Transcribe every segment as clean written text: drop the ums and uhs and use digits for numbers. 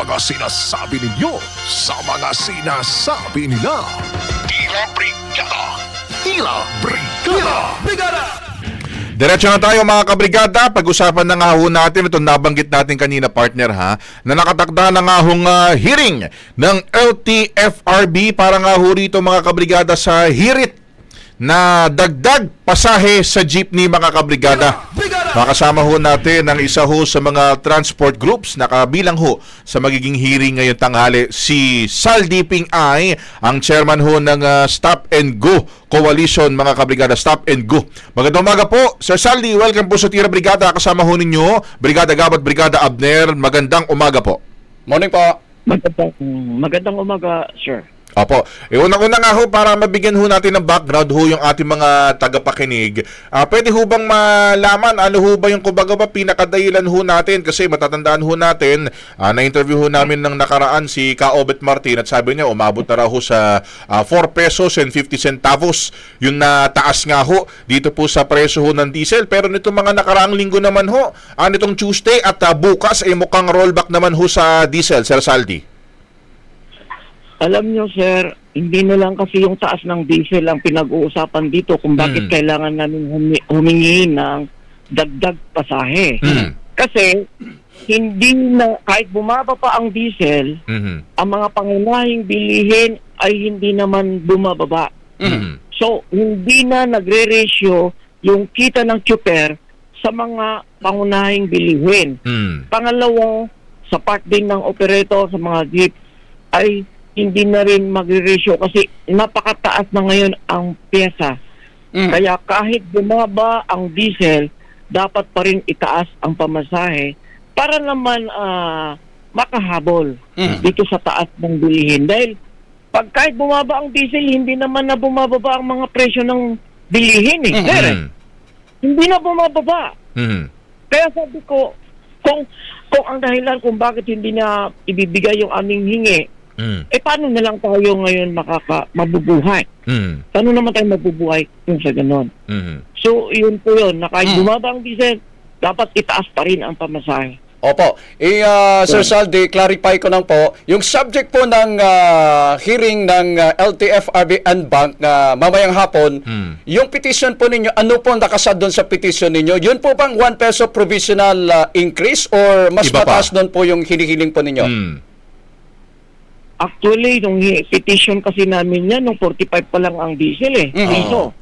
mga sinasabi ninyo sa mga sinasabi nila. Tila Brigada! Tila Brigada! Diretso na tayo mga kabrigada. Pag-usapan na nga ho natin, itong nabanggit natin kanina partner ha, na nakatakda na nga hong hearing ng LTFRB para nga ho rito mga kabrigada sa hirit na dagdag pasahe sa jeepney mga kabrigada. Makasama ho natin ang isa ho sa mga transport groups na kabilang ho sa magiging hearing ngayong tanghali, si Saldi Ping Ay, ang chairman ho ng Stop and Go Coalition mga kabrigada, Stop and Go. Magandang umaga po, Sir Saldi. Welcome po sa Tira Brigada. Kasama ho ninyo, Brigada Gabat, Brigada Abner. Magandang umaga po. Morning po. Magandang umaga, sir. Opo. Unang-una nga ho, para mabigyan ho natin ng background ho yung ating mga tagapakinig. Pwede ho bang malaman ano ho ba yung kumbaga ba pinakadahilan ho natin? Kasi matatandaan ho natin, na-interview ho namin ng nakaraan si Kaobet Martin at sabi niya umabot na raw ho sa 4 pesos and 50 centavos yung nataas nga ho dito po sa presyo ho ng diesel. Pero nitong mga nakaraang linggo naman ho, nitong Tuesday at bukas ay mukhang rollback naman ho sa diesel, Sir Saldi. Alam nyo, sir, hindi na lang kasi yung taas ng diesel ang pinag-uusapan dito kung bakit kailangan namin humingi ng dagdag pasahe. Kasi hindi na, kahit bumaba pa ang diesel, ang mga pangunahing bilihin ay hindi naman bumababa. So, hindi na nagre-ratio yung kita ng tsuper sa mga pangunahing bilihin. Pangalawa, sa part din ng operator sa mga jeep ay hindi na rin magre-ratio kasi napakataas na ngayon ang pyesa. Kaya kahit bumaba ang diesel, dapat pa rin itaas ang pamasahe para naman makahabol dito sa taas ng bilihin. Dahil pag kahit bumaba ang diesel, hindi naman na bumababa ang mga presyo ng bilihin Hindi na bumababa. Kaya sabi ko, kung ang dahilan kung bakit hindi na ibibigay yung aming hingi, paano na lang tayo ngayon mabubuhay? Paano naman tayo mabubuhay kung sa ganon? So, yun po yun. Na kahit bumaba ang diesel, dapat itaas pa rin ang pamasahe. Opo. Sir Saldi, clarify ko lang po, yung subject po ng hearing ng LTFRB and Bank mamayang hapon, yung petition po ninyo, ano po nakasad doon sa petition ninyo? Yun po bang 1 peso provisional increase or mas Iba pa? mataas doon po yung hinihiling po ninyo? Actually, nung petition kasi namin yan, nung 45 pa lang ang diesel piso.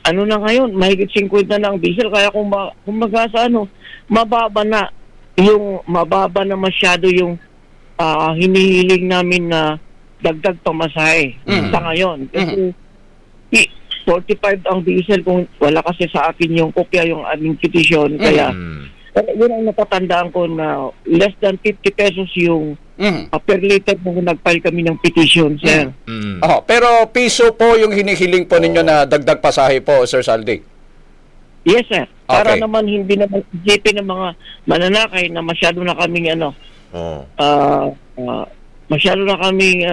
Ano na ngayon, mahigit 50 na ang diesel, kaya kung sa mababa na masyado yung hinihiling namin na dagdag pamasahe sa ngayon. Kasi 45 ang diesel kung wala kasi sa akin yung kopya yung aming petition, kaya yun ang natatandaan ko na less than 50 pesos yung per liter nung nag-file kami ng petition, sir. Pero piso po yung hinihiling po ninyo na dagdag pasahe po, Sir Saldi? Yes, sir. Para Okay. naman hindi naman isipin ng mga mananakay na masyado na kaming masyado na kaming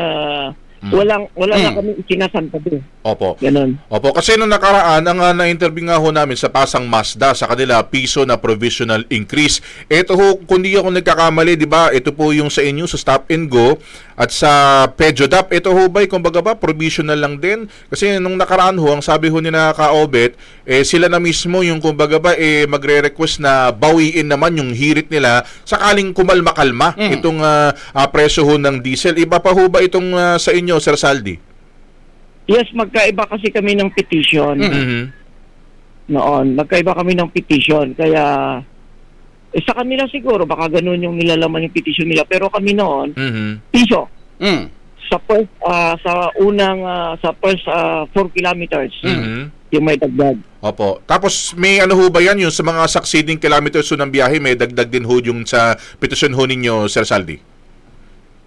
wala na kaming isinasantabi. Opo. Ganon. Opo, kasi nung nakaraan, ang na-interview nga ho namin sa Pasang Mazda, sa kanila, piso na provisional increase. Ito ho, kung di ako nagkakamali, di ba, ito po yung sa inyo, sa Stop and Go, at sa Pejodap, ito ho ba, kumbaga ba, provisional lang din? Kasi nung nakaraan ho, ang sabi ho ni na Kaobet, sila na mismo yung, kumbaga ba, magre-request na bawiin naman yung hirit nila, sakaling kumalma-kalma itong presyo ho ng diesel. Iba pa ho ba itong sa inyo, Sir Saldi? Yes, magkaiba kasi kami ng petition. Noon, magkaiba kami ng petition. Kaya, sa kanila siguro, baka ganun yung nilalaman yung petition nila. Pero kami noon, piso. Sa first, sa first 4 kilometers, yung may dagdag. Opo. Tapos may ano ho ba yan, yung sa mga succeeding kilometers ho ng biyahe, may dagdag din ho yung sa petition ho ninyo, Sir Saldi?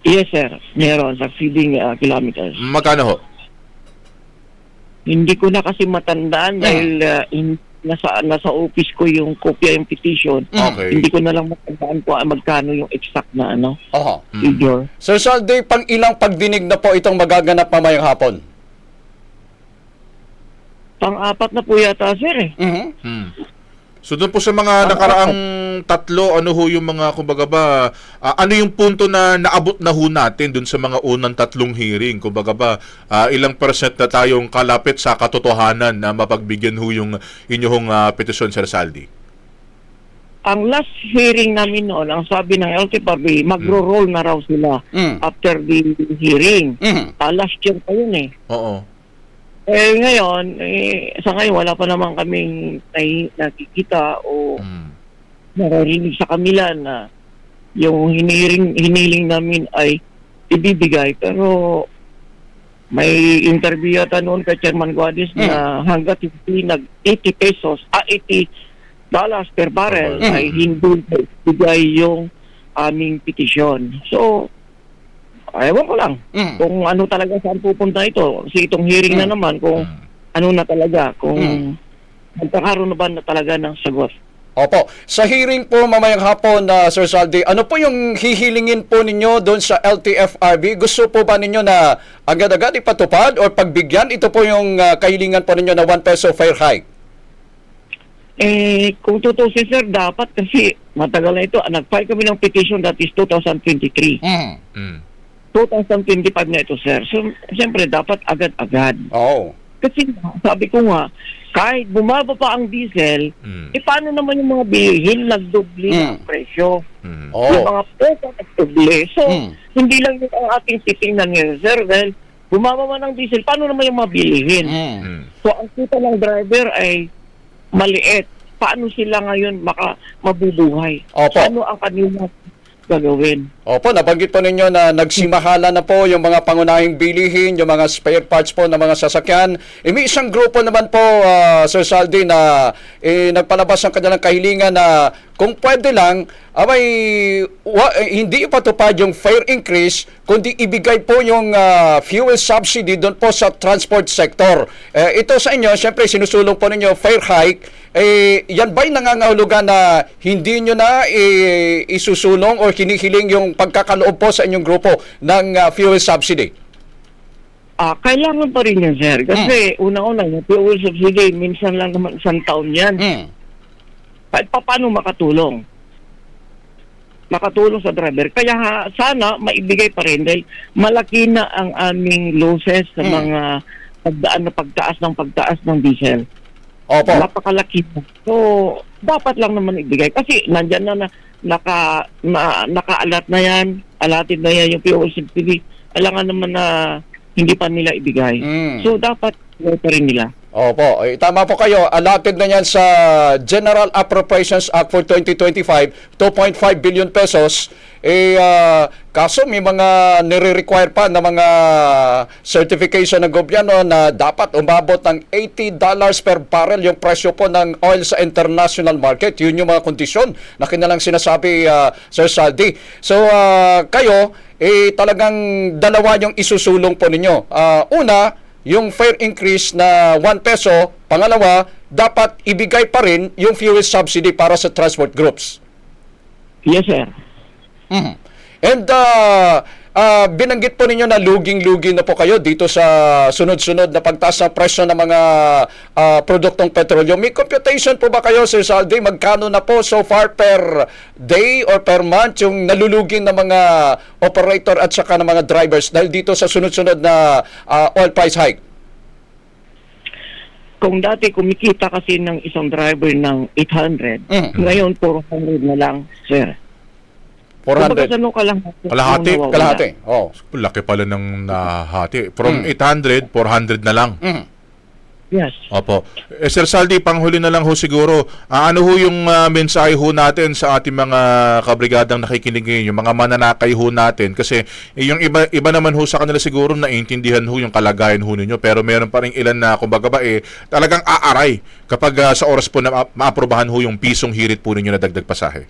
Yes, sir. Meron, succeeding kilometers. Magkano ho? Hindi ko na kasi matandaan dahil nasa office ko yung kopya yung petition. Okay. Hindi ko na lang matandaan ko magkano yung exact na figure. Sir Saldi, pang ilang pagdinig na po itong magaganap mamayang hapon? Pang-apat na po yata, sir . So doon po sa mga nakaraang tatlo, ano ho yung mga, kumbaga ba, ano yung punto na naabot na ho natin doon sa mga unang tatlong hearing? Kumbaga ba, ilang percent na tayong kalapit sa katotohanan na mapagbigyan ho yung inyong petisyon, Sir Saldi? Ang last hearing namin noon, ang sabi ng LTFRB, magro-roll na raw sila after the hearing. Last year pa yun eh. Oo. Ngayon, sa ngayon, wala pa naman kaming nakikita o naririnig sa kanila na yung hiniling namin ay ibibigay. Pero may interview yata noon kay Chairman Guadis na hanggat hindi nag-80 pesos, $80 per barrel ay hindi ibigay yung aming petisyon. So, ewan ko lang kung ano talaga saan pupunta ito. Kasi itong hearing na naman kung ano na talaga, kung magkakaroon na ba na talaga ng sagot. Opo. Sa hearing po mamayang hapon, Sir Saldi, ano po yung hihilingin po ninyo doon sa LTFRB? Gusto po ba ninyo na agad-agad ipatupad o pagbigyan? Ito po yung kahilingan po ninyo na 1 peso fair hike. Kung tutusin sir, dapat kasi matagal na ito. Nag-file kami ng petition that is 2023. 2025 na ito, sir. So, siyempre, dapat agad-agad. Oh. Kasi sabi ko nga, kahit bumaba pa ang diesel, paano naman yung mga bilihin nagdoble ng presyo? Yung mga pesa nagdoble. So, hindi lang yung ang ating titingnan ngayon, sir. Dahil bumaba man ang diesel, paano naman yung mga bilihin? So, ang kita ng driver ay maliit. Paano sila ngayon mabubuhay? Opo. Ano ang kanila gagawin? Opo, nabanggit po ninyo na nagsimahala na po yung mga pangunahing bilihin, yung mga spare parts po ng mga sasakyan. May isang grupo naman po, Sir Saldi, na nagpalabas ng kanilang kahilingan na kung pwede lang, hindi ipatupad yung fare increase, kundi ibigay po yung fuel subsidy doon po sa transport sector. Ito sa inyo, syempre sinusulong po ninyo fare hike, yan ba'y nangangahulugan na hindi nyo na isusulong o hinihiling yung pagkakaloob po sa inyong grupo ng fuel subsidy? Kailangan pa rin yan, sir. Kasi una-una, yung fuel subsidy, minsan lang naman isang taon yan. Kahit paano makatulong sa driver. Kaya sana maibigay pa rin dahil malaki na ang aming losses sa mga pagtaas ng diesel. Opo. Napakalaki. So, dapat lang naman ibigay. Kasi nandyan na naka-alert na yan, alatid na yan yung fuel subsidy. Alangan naman na hindi pa nila ibigay. So, dapat ibigay pa rin nila. Opo, tama po kayo. Allotted na yan sa General Appropriations Act for 2025, 2.5 billion pesos. Kaso may mga nire-require pa na mga certification ng gobyerno na dapat umabot ng $80 per barrel yung presyo po ng oil sa international market. Yun yung mga kondisyon na kinalang sinasabi, Sir Saldi. So, kayo, talagang dalawa yung isusulong po ninyo. Una, yung fare increase na 1 peso. Pangalawa, dapat ibigay pa rin yung fuel subsidy para sa transport groups. Yes, sir. And binanggit po ninyo na luging-lugi na po kayo dito sa sunod-sunod na pagtaas ng presyo ng mga produktong petrolyo. May computation po ba kayo, Sir Saldi? Magkano na po so far per day or per month yung nalulugi ng mga operator at saka ng mga drivers dahil dito sa sunod-sunod na oil price hike? Kung dati kumikita kasi ng isang driver ng 800, ngayon 400 na lang, sir. 400. Kalahati. Oh, laki pala ng nahati. From 800, 400 na lang. Yes. Opo. Sir Saldi, panghuli na lang ho siguro. Ano ho yung mensahe ho natin sa ating mga kabrigadang nakikinig ngayon, yung mga mananakay ho natin? Kasi yung iba naman ho sa kanila siguro naiintindihan ho yung kalagayan ho ninyo, pero meron pa rin ilan na kumbaga ba talagang aaray kapag sa oras po na maaprobahan ho yung pisong hirit po ninyo na dagdag pasahe.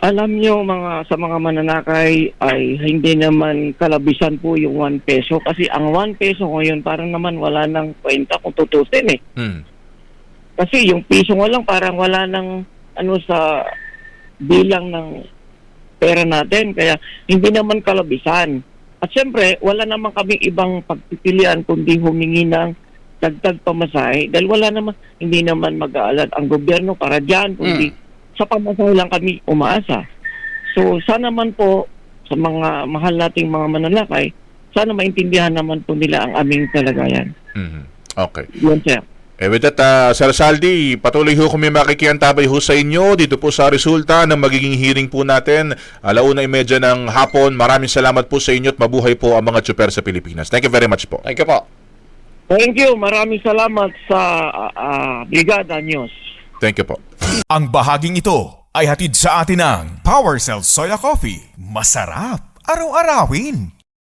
Alam nyo, sa mga mananakay ay hindi naman kalabisan po yung 1 peso. Kasi ang 1 peso ngayon parang naman wala nang kwenta kung tutusin eh. Kasi yung piso nga lang parang wala nang sa bilang ng pera natin. Kaya hindi naman kalabisan. At syempre, wala naman kaming ibang pagpipilian kundi humingi ng dagdag pamasahe dahil hindi naman mag-aalad ang gobyerno para diyan kundi sa pamasahe lang kami umaasa. So sana man po sa mga mahal nating mga manlalakay, sana maintindihan naman po nila ang aming kalagayan. Okay. Yun, sir. With that, Sir Saldi, patuloy ho kami makikiantabay ho sa inyo dito po sa resulta ng magiging hearing po natin. 1:30 ng hapon. Maraming salamat po sa inyo at mabuhay po ang mga tsuper sa Pilipinas. Thank you very much po. Thank you po. Thank you. Maraming salamat sa Brigada News. Thank you po. Ang bahaging ito ay hatid sa atin ng PowerCell Soya Coffee. Masarap araw-arawin.